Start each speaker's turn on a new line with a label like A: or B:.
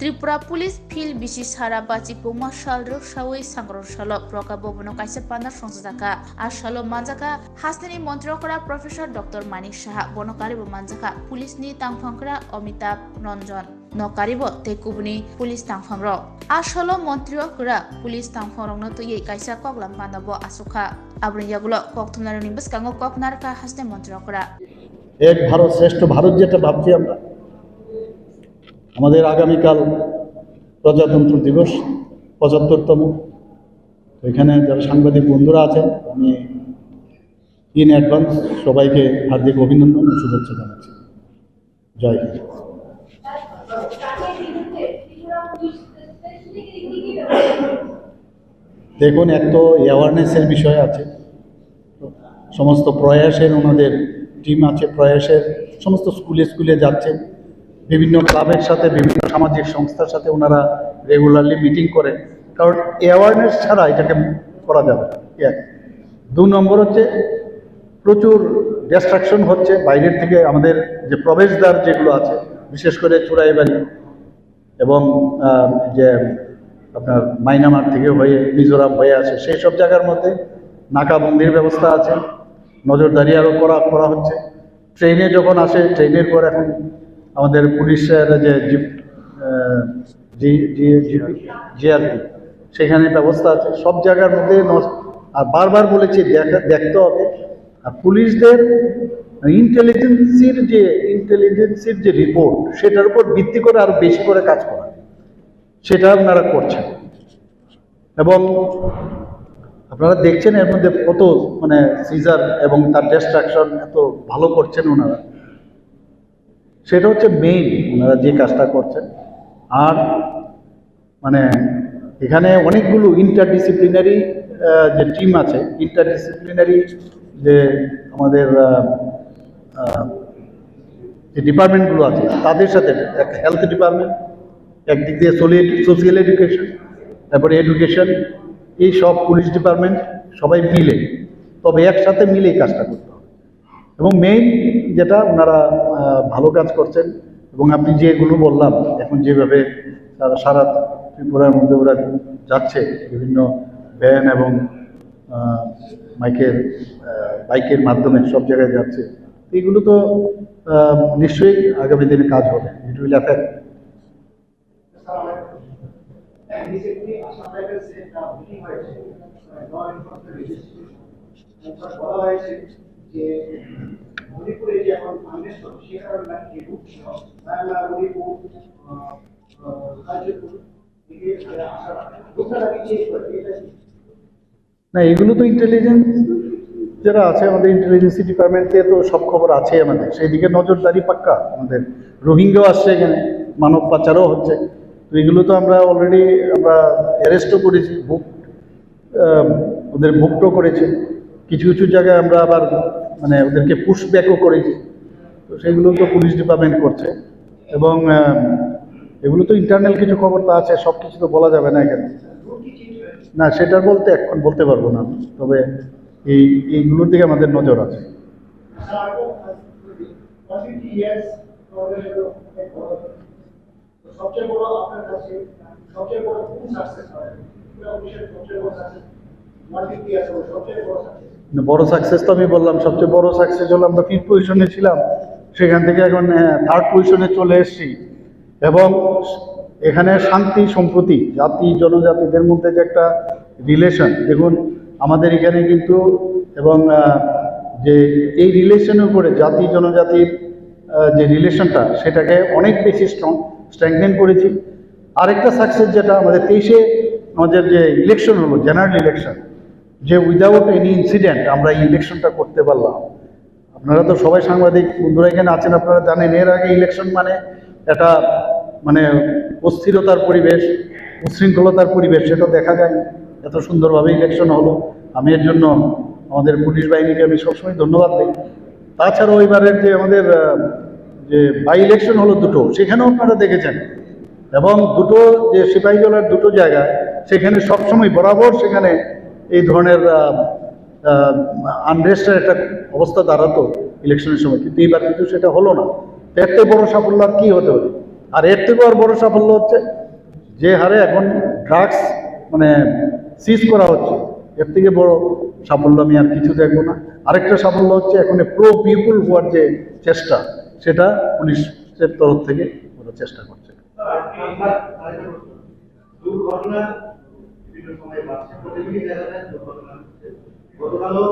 A: Tripura Police Field Bisishara Bachi Puma Shalro Shawi Sangro Shalo Proka Bobono Kaisa Panda Fransaka Ashalo Manjaka Hasani Montrokora Professor Dr. Manik Shaha Bonokari Manjaka Police Ni Tangfankra Omitab Ranjan Nokaribo Tekubni Police Tangfangro Ashalo Montriokura Police Tangfangrong to Ye Kaisa Koklam Pandabo Asuka Abriyagulo Koktunar Nimbus Kango Koknarka Hasne Montrokora
B: এক ভারত শ্রেষ্ঠ ভারত যেটা ভাবছি আমরা আমাদের আগামীকাল প্রজাতন্ত্র দিবস ৭৫তম এখানে যারা সাংবাদিক বন্ধুরা আছেন আমি ইন অ্যাডভান্স সবাইকে হার্দিক অভিনন্দন ও শুভেচ্ছা জানাচ্ছি জয় হিন্দ দেখুন এক তো অ্যাওয়ারনেসের বিষয় আছে সমস্ত প্রয়াসের ওনাদের টিম আছে প্রয়াসের সমস্ত স্কুলে যাচ্ছে বিভিন্ন ক্লাবের সাথে বিভিন্ন সামাজিক সংস্থার সাথে ওনারা রেগুলারলি মিটিং করে কারণ অ্যাওয়ারনেস ছাড়া এটাকে করা যাবে এক ২ নম্বর হচ্ছে প্রচুর ডিস্ট্রাকশন হচ্ছে বাইরের থেকে আমাদের যে প্রবেশদ্বার যেগুলো আছে বিশেষ করে চুড়াইবাড়ি এবং যে আপনার মাইনামার থেকে হয়ে মিজোরাম হয়ে আসে সেই সব জায়গার মধ্যে নাকাবন্দির ব্যবস্থা আছে নজরদারি আরও করা হচ্ছে ট্রেনে যখন আসে ট্রেনের পর এখন আমাদের পুলিশের যে জিআরপি সেখানে ব্যবস্থা আছে সব জায়গার মধ্যে আর বারবার বলেছি দেখতে হবে আর পুলিশদের ইন্টেলিজেন্সির যে রিপোর্ট সেটার উপর ভিত্তি করে আরও বেশি করে কাজ করা সেটা আপনারা করছেন এবং আপনারা দেখছেন এর মধ্যে কত মানে সিজার এবং তার ডিস্ট্রাকশন এত ভালো করছেন ওনারা সেটা হচ্ছে মেইন ওনারা যে কাজটা করছেন আর মানে এখানে অনেকগুলো ইন্টারডিসিপ্লিনারি যে টিম আছে ইন্টারডিসিপ্লিনারি যে আমাদের যে ডিপার্টমেন্টগুলো আছে তাদের সাথে এক হেলথ ডিপার্টমেন্ট একদিক দিয়ে সোশিয়াল এডুকেশন তারপরে এডুকেশন এই সব পুলিশ ডিপার্টমেন্ট সবাই মিলে তবে একসাথে মিলেই কাজটা করতে হবে এবং মেইন যেটা ওনারা ভালো কাজ করছেন এবং আপনি যেগুলো বললাম এখন যেভাবে সারা ত্রিপুরার মধ্যে ওরা যাচ্ছে বিভিন্ন ভ্যান এবং বাইকের মাধ্যমে সব জায়গায় যাচ্ছে এইগুলো তো নিশ্চয়ই আগামী দিনে কাজ হবে ইট উইল অ্যাফেক্ট না এগুলো তো ইন্টেলিজেন্স যারা আছে আমাদের ইন্টেলিজেন্সি ডিপার্টমেন্টে তো সব খবর আছে আমাদের সেই দিকে নজরদারি পাক্কা আমাদের রোহিঙ্গাও আসছে এখানে মানব পাচারও হচ্ছে তো এগুলো তো আমরা অলরেডি আমরা অ্যারেস্টও করেছি ওদের মুক্তও করেছি কিছু কিছু জায়গায় আমরা আবার মানে ওদেরকে পুশব্যাকও করেছি তো সেগুলো তো পুলিশ ডিপার্টমেন্ট করছে এবং এগুলো তো ইন্টারনাল কিছু খবর তো আছে সব কিছু তো বলা যাবে না এখানে না সেটার বলতে এখন বলতে পারবো না তবে এইগুলোর দিকে আমাদের নজর আছে বড় সাকসেস তো আমি বললাম সবচেয়ে বড় সাকসেস হলো আমরা 5th পজিশনে ছিলাম সেখান থেকে এখন 3rd পজিশনে চলে এসেছি এবং এখানে শান্তি সম্প্রতি জাতি জনজাতিদের মধ্যে যে একটা রিলেশন দেখুন আমাদের এখানে কিন্তু এবং যে এই রিলেশনের উপরে জাতি জনজাতির যে রিলেশনটা সেটাকে অনেক বেশি স্ট্রেংথেন করেছি আরেকটা সাকসেস যেটা আমাদের 23-এ আমাদের যে ইলেকশন হলো জেনারেল ইলেকশন যে উইদাউট এনি ইনসিডেন্ট আমরা এই ইলেকশনটা করতে পারলাম আপনারা তো সবাই সাংবাদিক বন্ধুরা এখানে আছেন আপনারা জানেন এর আগে ইলেকশন মানে একটা মানে অস্থিরতার পরিবেশ উচ্ছৃঙ্খলতার পরিবেশ সেটা দেখা যায় এত সুন্দরভাবে ইলেকশন হলো আমি এর জন্য আমাদের পুলিশ বাহিনীকে আমি সবসময় ধন্যবাদ দিই তাছাড়াও এবারের যে আমাদের যে বাই ইলেকশন হলো দুটো সেখানেও আপনারা দেখেছেন এবং দুটো যে সিপাহীজলার দুটো জায়গায় সেখানে সবসময় বরাবর সেখানে এই ধরনের আনরেস্টের একটা অবস্থা দাঁড়াতো ইলেকশনের সময় কিন্তু এইবার কিন্তু সেটা হলো না এর থেকে বড় সাফল্য আর কী হতে পারে আর এর থেকেও আর বড় সাফল্য হচ্ছে যে হারে এখন ড্রাগস মানে সিজ করা হচ্ছে, এর থেকে বড় সাফল্য আমি আর কিছু দেখবো না। আরেকটা সাফল্য হচ্ছে এখন প্রো পিপল হওয়ার যে চেষ্টা, সেটা পুলিশের তরফ থেকে ওরা চেষ্টা করছে।
C: দুর্ঘটনা বিভিন্ন সময় বাড়ছে, প্রতিদিনই দেখা যায় দুর্ঘটনা হচ্ছে। গতকালও